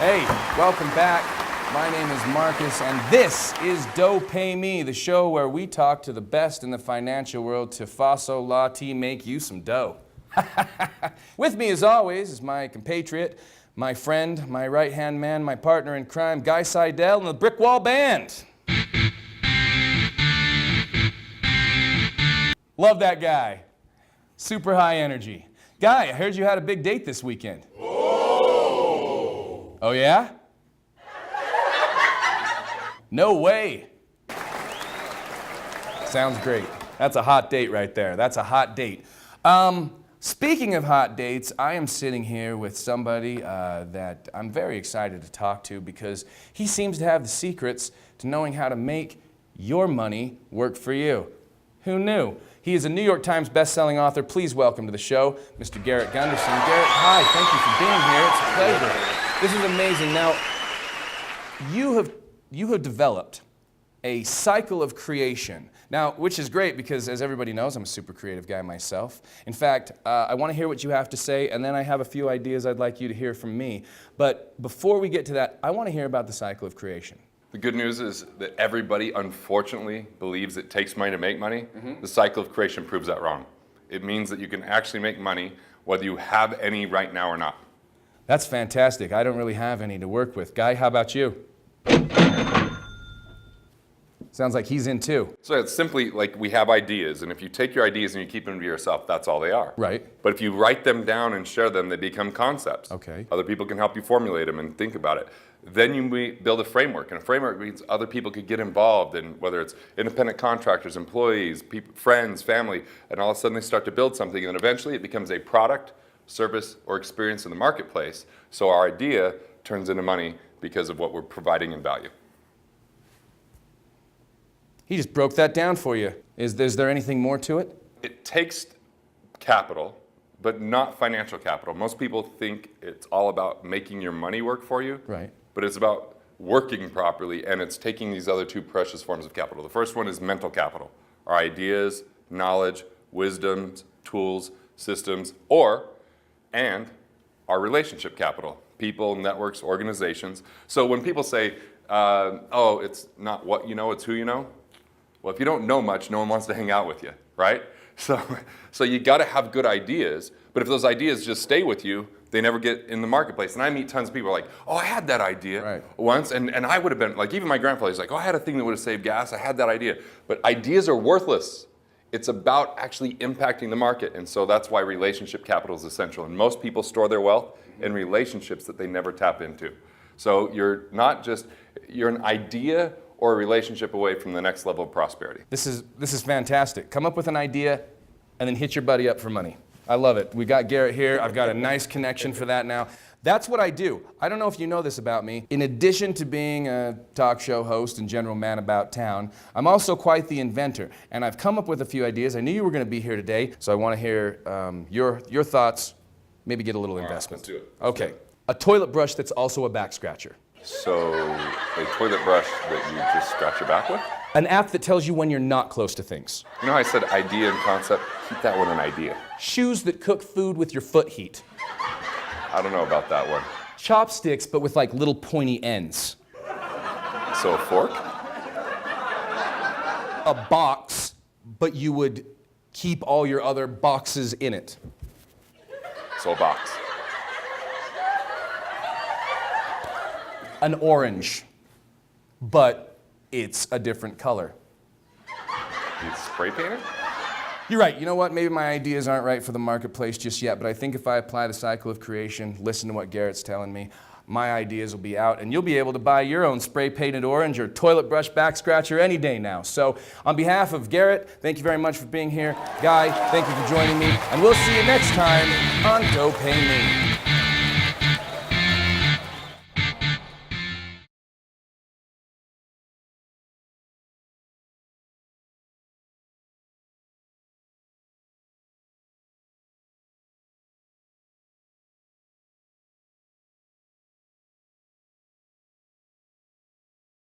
Hey, welcome back. My name is Marcus, and this is Dough Pay Me, the show where we talk to the best in the financial world to faso la ti make you some dough. With me, as always, is my compatriot, my friend, my right-hand man, my partner in crime, Guy Seidel, and the Brick Wall Band. Love that guy. Super high energy. Guy, I heard you had a big date this weekend. Oh yeah? No way. Sounds great. That's a hot date right there. That's a hot date. Speaking of hot dates, I am sitting here with somebody that I'm very excited to talk to because he seems to have the secrets to knowing how to make your money work for you. Who knew? He is a New York Times best-selling author. Please welcome to the show, Mr. Garrett Gunderson. Garrett, hi, thank you for being here. It's a pleasure. This is amazing. Now, you have developed a cycle of creation. Now, which is great because, as everybody knows, I'm a super creative guy myself. In fact, I want to hear what you have to say, and then I have a few ideas I'd like you to hear from me. But before we get to that, I want to hear about the cycle of creation. The good news is that everybody, unfortunately, believes it takes money to make money. The cycle of creation proves that wrong. It means that you can actually make money whether you have any right now or not. That's fantastic. I don't really have any to work with. Guy, how about you? Sounds like he's in too. So it's simply like we have ideas, and if you take your ideas and you keep them to yourself, that's all they are. Right. But if you write them down and share them, they become concepts. Okay. Other people can help you formulate them and think about it. Then you build a framework, and a framework means other people could get involved, and whether it's independent contractors, employees, friends, family, and all of a sudden they start to build something, and then eventually it becomes a product, service, or experience in the marketplace. So our idea turns into money because of what we're providing in value. He just broke that down for you. Is there anything more to it? It takes capital, but not financial capital. Most people think it's all about making your money work for you. Right. But it's about working properly, and it's taking these other two precious forms of capital. The first one is mental capital. Our ideas, knowledge, wisdoms, tools, systems, and our relationship capital. People, networks, organizations. So when people say, oh, it's not what you know, it's who you know. Well, if you don't know much, no one wants to hang out with you, right? So you got to have good ideas, but if those ideas just stay with you, they never get in the marketplace. And I meet tons of people like, oh, I had that idea once, and I would have been, like even my grandfather, he's like, oh, I had a thing that would have saved gas, I had that idea. But ideas are worthless. It's about actually impacting the market, and so that's why relationship capital is essential. And most people store their wealth in relationships that they never tap into. So you're an idea or a relationship away from the next level of prosperity. This is fantastic. Come up with an idea and then hit your buddy up for money. I love it. We got Garrett here. I've got a nice connection for that now. That's what I do. I don't know if you know this about me. In addition to being a talk show host and general man about town, I'm also quite the inventor. And I've come up with a few ideas. I knew you were going to be here today, so I want to hear your thoughts, maybe get a little investment. Let's do it. Okay. A toilet brush that's also a back scratcher. So a toilet brush that you just scratch your back with? An app that tells you when you're not close to things. You know how I said idea and concept? Keep that one an idea. Shoes that cook food with your foot heat. I don't know about that one. Chopsticks, but with like little pointy ends. So a fork? A box, but you would keep all your other boxes in it. So a box. An orange, but it's a different color. You spray paint it? You're right. You know what? Maybe my ideas aren't right for the marketplace just yet, but I think if I apply the cycle of creation, listen to what Garrett's telling me, my ideas will be out, and you'll be able to buy your own spray-painted orange or toilet brush back scratcher any day now. So on behalf of Garrett, thank you very much for being here. Guy, thank you for joining me, and we'll see you next time on Dough Pay Me.